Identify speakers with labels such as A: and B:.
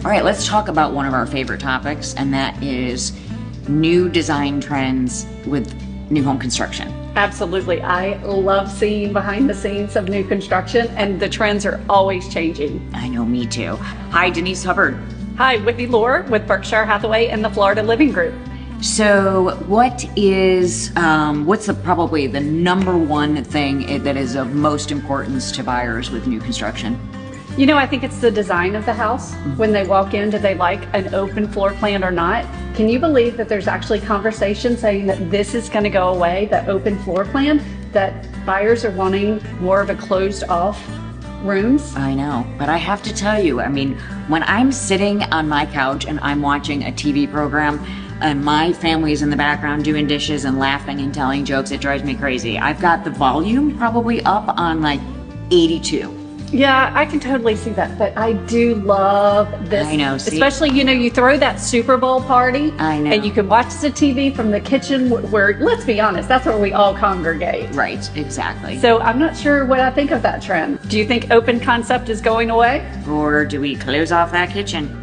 A: All right, let's talk about one of our favorite topics, and that is new design trends with new home construction.
B: Absolutely. I love seeing behind the scenes of new construction, and the trends are always changing.
A: I know, me too. Hi, Denise Hubbard.
B: Hi, Whitney Lohr with Berkshire Hathaway and the Florida Living Group.
A: So what's probably the number one thing that is of most importance to buyers with new construction?
B: You know, I think it's the design of the house. When they walk in, do they like an open floor plan or not? Can you believe that there's actually conversation saying that this is going to go away, that open floor plan, that buyers are wanting more of a closed off rooms?
A: I know, but I have to tell you, I mean, when I'm sitting on my couch and I'm watching a TV program and my family's in the background doing dishes and laughing and telling jokes, it drives me crazy. I've got the volume probably up on like 82.
B: Yeah, I can totally see that, but I do love this.
A: I know,
B: especially, you know, you throw that Super Bowl party,
A: I know,
B: and you can watch the TV from the kitchen where, let's be honest, that's where we all congregate.
A: Right, exactly.
B: So I'm not sure what I think of that trend. Do you think open concept is going away?
A: Or do we close off that kitchen?